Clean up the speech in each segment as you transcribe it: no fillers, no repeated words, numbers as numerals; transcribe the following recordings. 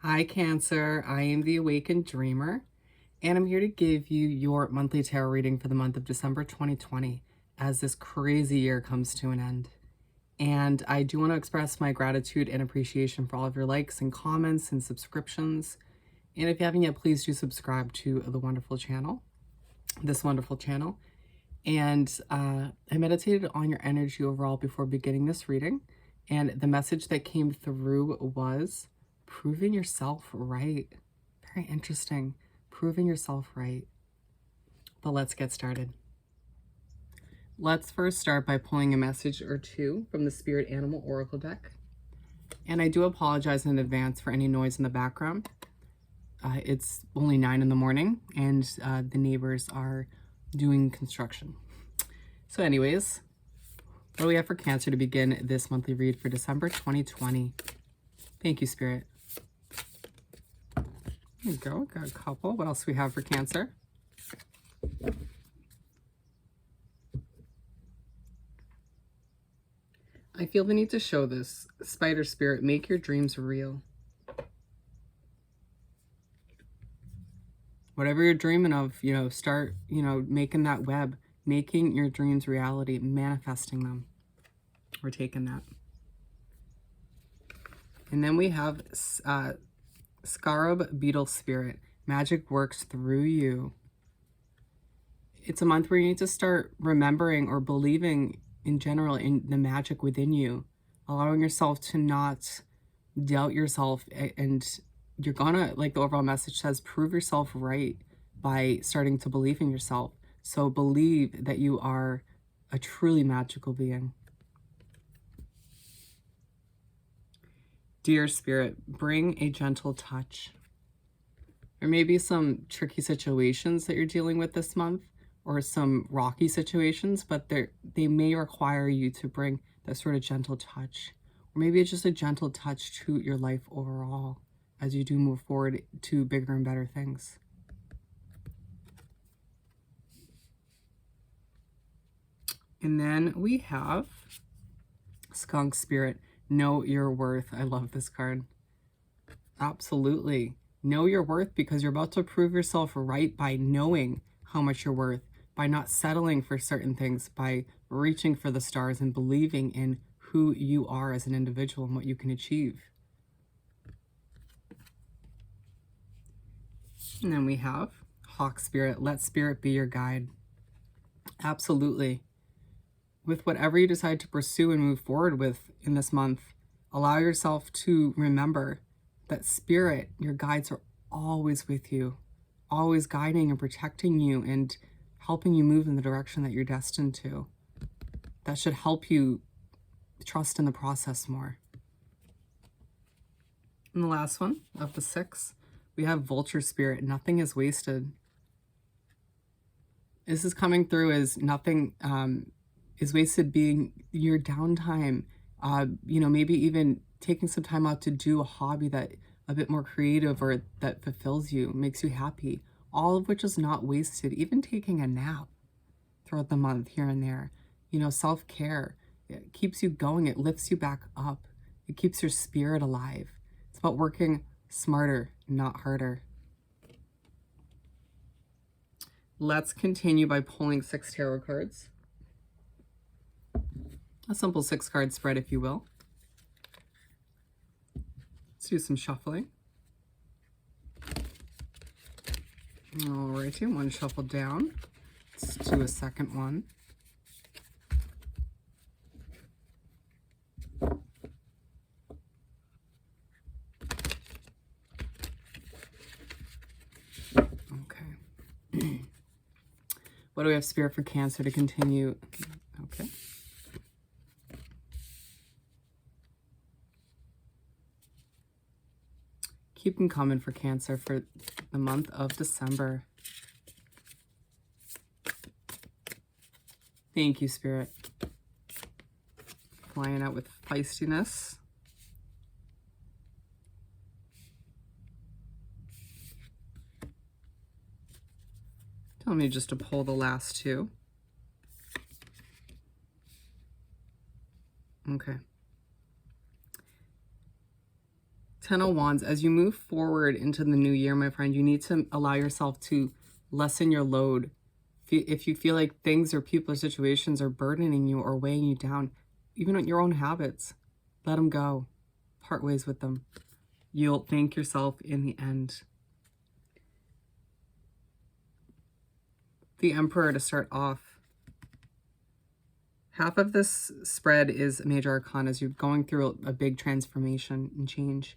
Hi, Cancer. I am the Awakened Dreamer, and I'm here to give you your monthly tarot reading for the month of December 2020 as this crazy year comes to an end. And I do want to express my gratitude and appreciation for all of your likes and comments and subscriptions. And if you haven't yet, please do subscribe to the wonderful channel, this wonderful channel. And I meditated on your energy overall before beginning this reading. And the message that came through was proving yourself right. Very interesting. Proving yourself right. But let's get started. Let's first start by pulling a message or two from the Spirit Animal Oracle deck. And I do apologize in advance for any noise in the background. It's only 9 in the morning and the neighbors are doing construction. So anyways, what do we have for Cancer to begin this monthly read for December 2020? Thank you, Spirit. There you go. Got a couple. What else do we have for Cancer? I feel the need to show this. Spider Spirit, make your dreams real. Whatever you're dreaming of, start, making that web, making your dreams reality, manifesting them. We're taking that. And then we have Scarab Beetle Spirit. Magic works through you. It's a month where you need to start remembering or believing in general in the magic within you, allowing yourself to not doubt yourself, and you're gonna, like the overall message says, prove yourself right by starting to believe in yourself. So believe that you are a truly magical being. Dear Spirit, bring a gentle touch. There may be some tricky situations that you're dealing with this month, or some rocky situations, but they may require you to bring that sort of gentle touch. Or maybe it's just a gentle touch to your life overall as you do move forward to bigger and better things. And then we have Skunk Spirit, know your worth. I love this card. Absolutely. Know your worth, because you're about to prove yourself right by knowing how much you're worth, by not settling for certain things, by reaching for the stars and believing in who you are as an individual and what you can achieve. And then we have Hawk Spirit, let Spirit be your guide. Absolutely. With whatever you decide to pursue and move forward with in this month, allow yourself to remember that Spirit, your guides, are always with you, always guiding and protecting you and helping you move in the direction that you're destined to. That should help you trust in the process more. And the last one of the 6, we have Vulture Spirit, nothing is wasted. This is coming through as nothing is wasted, being your downtime, maybe even taking some time out to do a hobby that a bit more creative or that fulfills you, makes you happy, all of which is not wasted. Even taking a nap throughout the month here and there, self-care, it keeps you going, it lifts you back up, it keeps your spirit alive. It's about working smarter, not harder. Let's continue by pulling 6 tarot cards. A simple 6-card spread, if you will. Let's do some shuffling. Alrighty, one shuffle down. Let's do a second one. Okay. What do we have, Spirit, for Cancer to continue? Okay. Keep them coming for Cancer for the month of December. Thank you, Spirit. Flying out with feistiness. Tell me just to pull the last 2. Okay. Ten of Wands, as you move forward into the new year, my friend, you need to allow yourself to lessen your load. If you feel like things or people or situations are burdening you or weighing you down, even your own habits, let them go. Part ways with them. You'll thank yourself in the end. The Emperor to start off. Half of this spread is Major Arcana as you're going through a big transformation and change.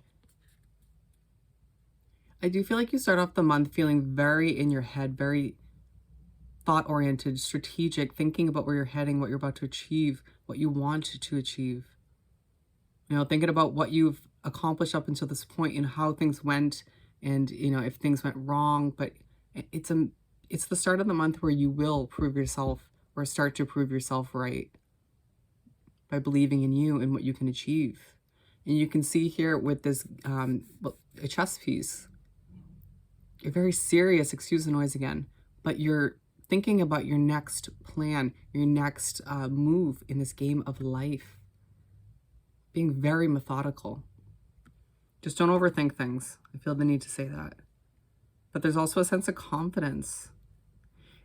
I do feel like you start off the month feeling very in your head, very thought-oriented, strategic, thinking about where you're heading, what you're about to achieve, what you want to achieve. You know, thinking about what you've accomplished up until this point and how things went and, you know, if things went wrong. But it's the start of the month where you will prove yourself or start to prove yourself right by believing in you and what you can achieve. And you can see here with this a chess piece, you're very serious, excuse the noise again, but you're thinking about your next plan, your next move in this game of life. Being very methodical. Just don't overthink things. I feel the need to say that. But there's also a sense of confidence.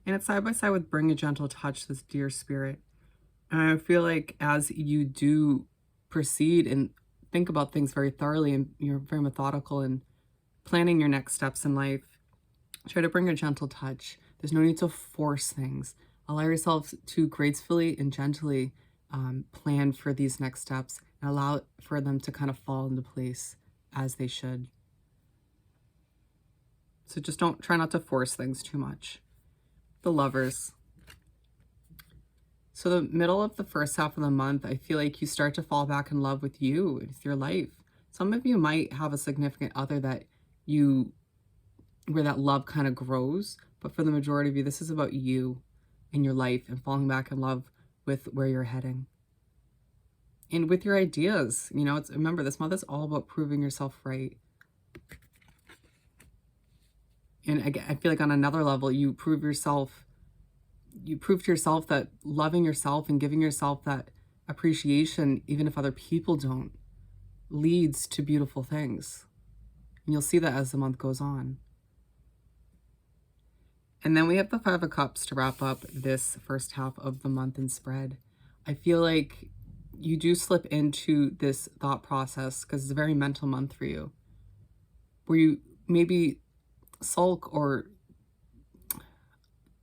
And it's side by side with Bring a Gentle Touch, this dear spirit. And I feel like as you do proceed and think about things very thoroughly and you're very methodical in planning your next steps in life, try to bring a gentle touch. There's no need to force things. Allow yourself to gracefully and gently plan for these next steps and allow for them to kind of fall into place as they should. So just try not to force things too much. The Lovers. So the middle of the first half of the month, I feel like you start to fall back in love with you, with your life. Some of you might have a significant other where that love kind of grows. But for the majority of you, this is about you and your life and falling back in love with where you're heading. And with your ideas, you know, remember, this month is all about proving yourself right. And again, I feel like on another level, you prove to yourself that loving yourself and giving yourself that appreciation, even if other people don't, leads to beautiful things. And you'll see that as the month goes on. And then we have the Five of Cups to wrap up this first half of the month and spread. I feel like you do slip into this thought process because it's a very mental month for you, where you maybe sulk, or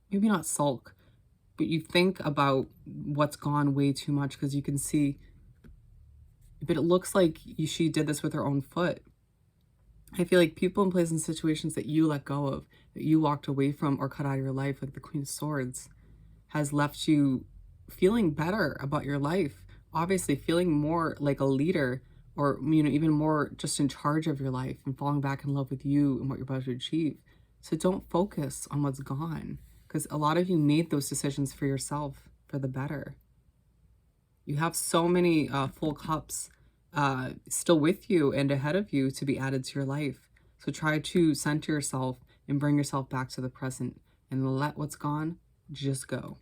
maybe not sulk, but you think about what's gone way too much because you can see, but it looks like she did this with her own foot. I feel like people and places and situations that you let go of, that you walked away from or cut out of your life, like the Queen of Swords, has left you feeling better about your life. Obviously feeling more like a leader, or, you know, even more just in charge of your life and falling back in love with you and what you're about to achieve. So don't focus on what's gone, because a lot of you made those decisions for yourself for the better. You have so many full cups still with you and ahead of you to be added to your life. So try to center yourself and bring yourself back to the present and let what's gone just go.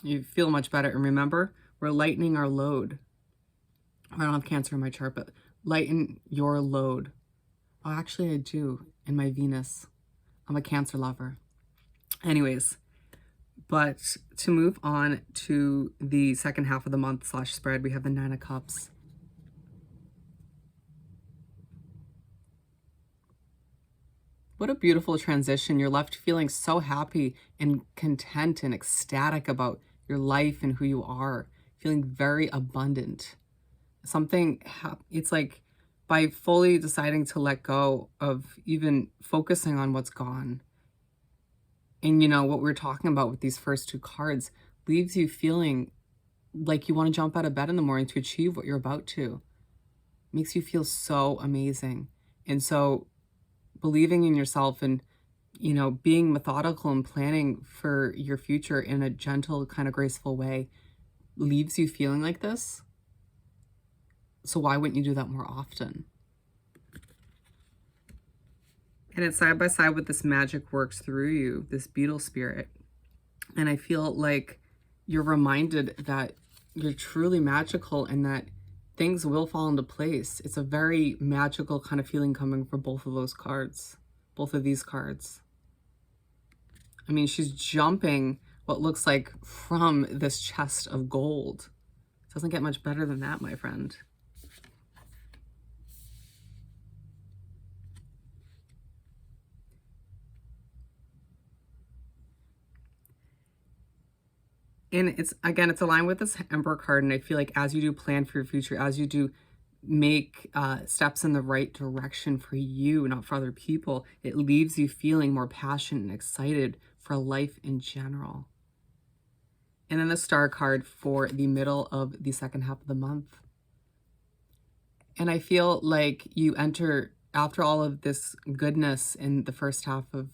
You feel much better. And remember, we're lightening our load. I don't have Cancer in my chart, but lighten your load. Oh, actually I do in my Venus. I'm a Cancer lover. Anyways, but to move on to the second half of the month / spread, we have the Nine of Cups. What a beautiful transition. You're left feeling so happy and content and ecstatic about your life and who you are, feeling very abundant. It's like by fully deciding to let go of even focusing on what's gone. And, you know, what we're talking about with these first two cards leaves you feeling like you want to jump out of bed in the morning to achieve what you're about to. Makes you feel so amazing. And so believing in yourself and, you know, being methodical and planning for your future in a gentle, kind of graceful way leaves you feeling like this. So why wouldn't you do that more often? And it's side by side with this magic works through you, this beetle spirit. And I feel like you're reminded that you're truly magical and that things will fall into place. It's a very magical kind of feeling coming from both of those cards, both of these cards. I mean, she's jumping what looks like from this chest of gold. It doesn't get much better than that, my friend. And it's, again, it's aligned with this Emperor card. And I feel like as you do plan for your future, as you do make steps in the right direction for you, not for other people, it leaves you feeling more passionate and excited for life in general. And then the Star card for the middle of the second half of the month. And I feel like you enter, after all of this goodness in the first half of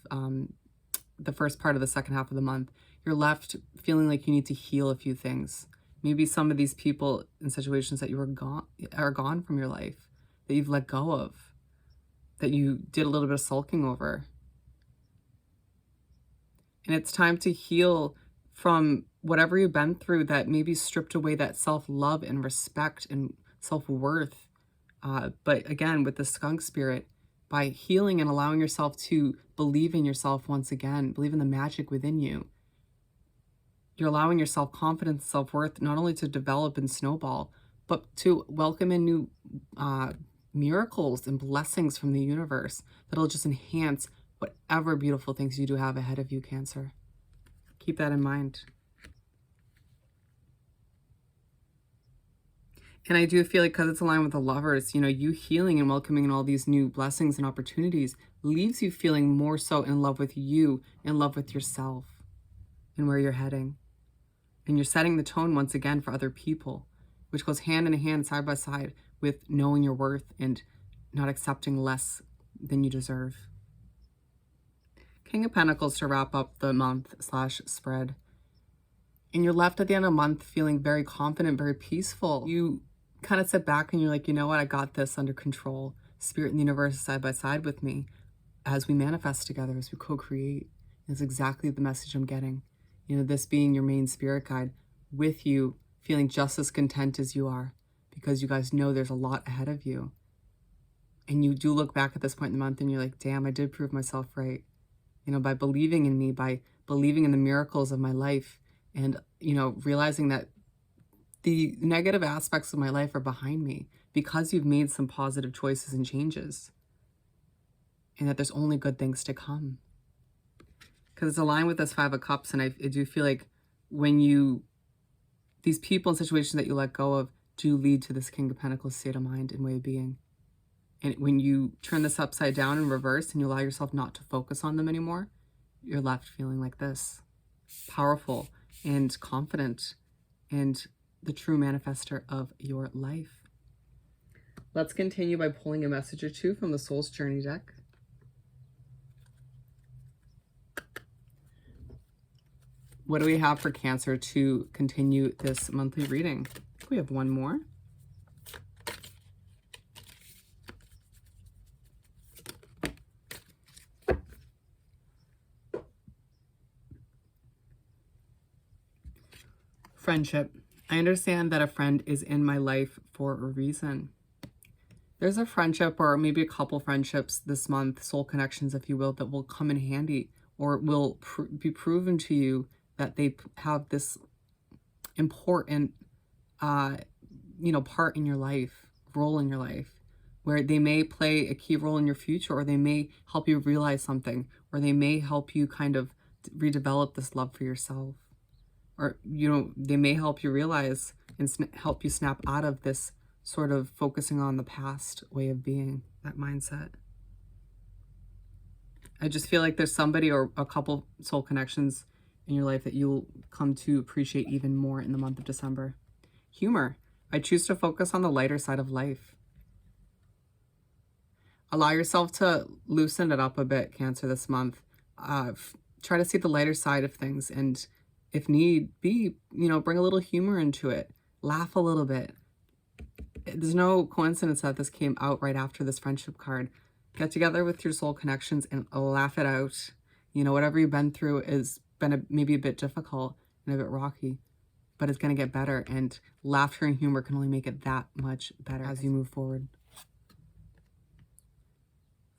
the first part of the second half of the month, you're left feeling like you need to heal a few things. Maybe some of these people in situations that you are gone from your life, that you've let go of, that you did a little bit of sulking over. And it's time to heal from whatever you've been through that maybe stripped away that self-love and respect and self-worth. But again, with the skunk spirit, by healing and allowing yourself to believe in yourself once again, believe in the magic within you, you're allowing your self-confidence, self-worth, not only to develop and snowball, but to welcome in new miracles and blessings from the universe that'll just enhance whatever beautiful things you do have ahead of you, Cancer. Keep that in mind. And I do feel like, because it's aligned with the Lovers, you know, you healing and welcoming in all these new blessings and opportunities leaves you feeling more so in love with you, in love with yourself and where you're heading. And you're setting the tone once again for other people, which goes hand in hand, side by side, with knowing your worth and not accepting less than you deserve. King of Pentacles to wrap up the month / spread. And you're left at the end of the month feeling very confident, very peaceful. You kind of sit back and you're like, you know what, I got this under control. Spirit and the universe side by side with me as we manifest together, as we co-create. Is exactly the message I'm getting. You know, this being your main spirit guide with you, feeling just as content as you are, because you guys know there's a lot ahead of you. And you do look back at this point in the month and you're like, damn, I did prove myself right. You know, by believing in me, by believing in the miracles of my life, and, you know, realizing that the negative aspects of my life are behind me because you've made some positive choices and changes, and that there's only good things to come. Because it's aligned with this Five of Cups, and I do feel like when these people and situations that you let go of do lead to this King of Pentacles state of mind and way of being. And when you turn this upside down in reverse and you allow yourself not to focus on them anymore, you're left feeling like this. Powerful and confident and the true manifester of your life. Let's continue by pulling a message or two from the Soul's Journey deck. What do we have for Cancer to continue this monthly reading? We have one more. Friendship. I understand that a friend is in my life for a reason. There's a friendship, or maybe a couple friendships this month, soul connections, if you will, that will come in handy, or will be proven to you that they have this important, you know, part in your life, role in your life, where they may play a key role in your future, or they may help you realize something, or they may help you kind of redevelop this love for yourself. Or, you know, they may help you realize and help you snap out of this sort of focusing on the past way of being, that mindset. I just feel like there's somebody or a couple soul connections in your life that you'll come to appreciate even more in the month of December. Humor. I choose to focus on the lighter side of life. Allow yourself to loosen it up a bit, Cancer, this month. Try to see the lighter side of things, and if need be, you know, bring a little humor into it. Laugh a little bit. There's no coincidence that this came out right after this friendship card. Get together with your soul connections and laugh it out. You know, whatever you've been through has been maybe a bit difficult and a bit rocky. but it's going to get better. And laughter and humor can only make it that much better as you move forward.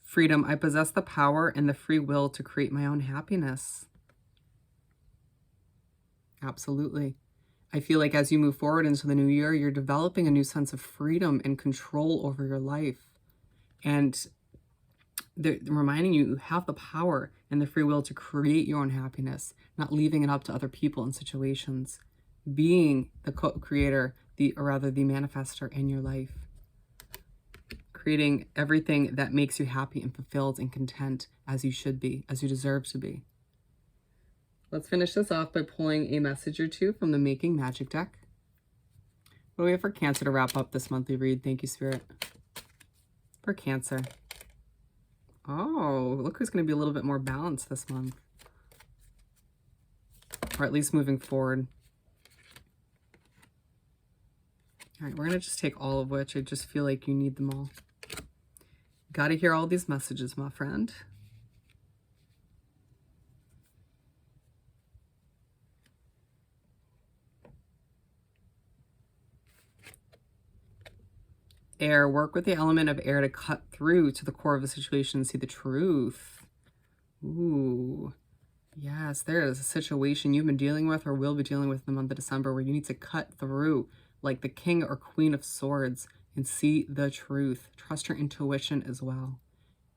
Freedom. I possess the power and the free will to create my own happiness. Absolutely. I feel like as you move forward into the new year, you're developing a new sense of freedom and control over your life. And they're reminding you have the power and the free will to create your own happiness, not leaving it up to other people and situations. Being the co-creator, or rather the manifester in your life. Creating everything that makes you happy and fulfilled and content as you should be, as you deserve to be. Let's finish this off by pulling a message or two from the Making Magic deck. What do we have for Cancer to wrap up this monthly read? Thank you, Spirit. For Cancer. Oh, look who's going to be a little bit more balanced this month. Or at least moving forward. All right, we're going to just take all of which. I just feel like you need them all. Got to hear all these messages, my friend. Air, work with the element of air to cut through to the core of the situation and see the truth. Ooh, yes, there is a situation you've been dealing with or will be dealing with in the month of December where you need to cut through like the King or Queen of Swords and see the truth. Trust your intuition as well.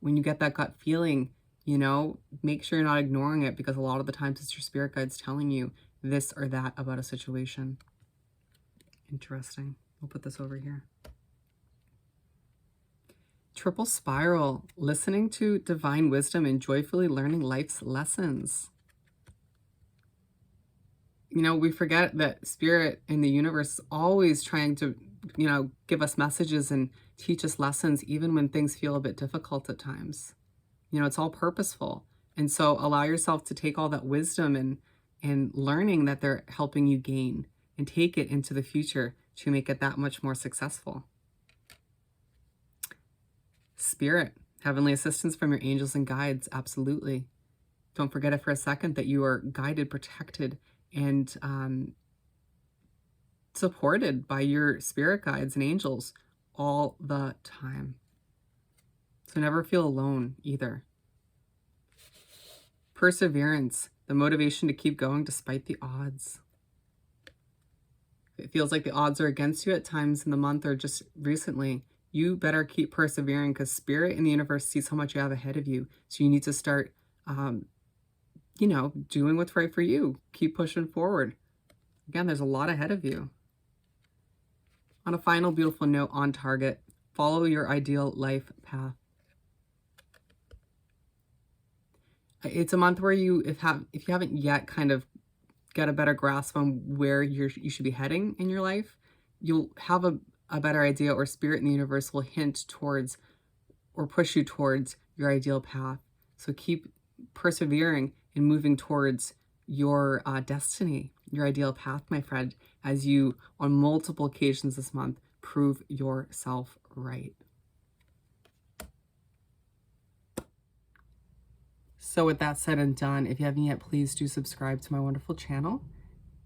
When you get that gut feeling, you know, make sure you're not ignoring it, because a lot of the times it's your spirit guides telling you this or that about a situation. Interesting. We'll put this over here. Triple spiral, listening to divine wisdom and joyfully learning life's lessons. You know, we forget that spirit in the universe is always trying to, you know, give us messages and teach us lessons, even when things feel a bit difficult at times. You know, it's all purposeful. And so allow yourself to take all that wisdom and learning that they're helping you gain and take it into the future to make it that much more successful. Spirit, heavenly assistance from your angels and guides, absolutely. Don't forget it for a second that you are guided, protected, and supported by your spirit guides and angels all the time. So never feel alone either. Perseverance, the motivation to keep going despite the odds. If it feels like the odds are against you at times in the month or just recently, you better keep persevering, because spirit in the universe sees how much you have ahead of you. So you need to start, you know, doing what's right for you. Keep pushing forward. Again, there's a lot ahead of you. On a final beautiful note, on target, follow your ideal life path. It's a month where you, if you haven't yet kind of got a better grasp on where you should be heading in your life, you'll have a better idea, or spirit in the universe will hint towards or push you towards your ideal path. So keep persevering and moving towards your destiny, your ideal path, my friend, as you, on multiple occasions this month, prove yourself right. So with that said and done, if you haven't yet, please do subscribe to my wonderful channel.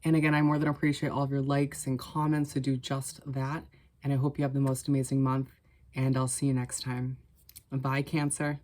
And again, I more than appreciate all of your likes and comments, so do just that. And I hope you have the most amazing month, and I'll see you next time. Bye, Cancer.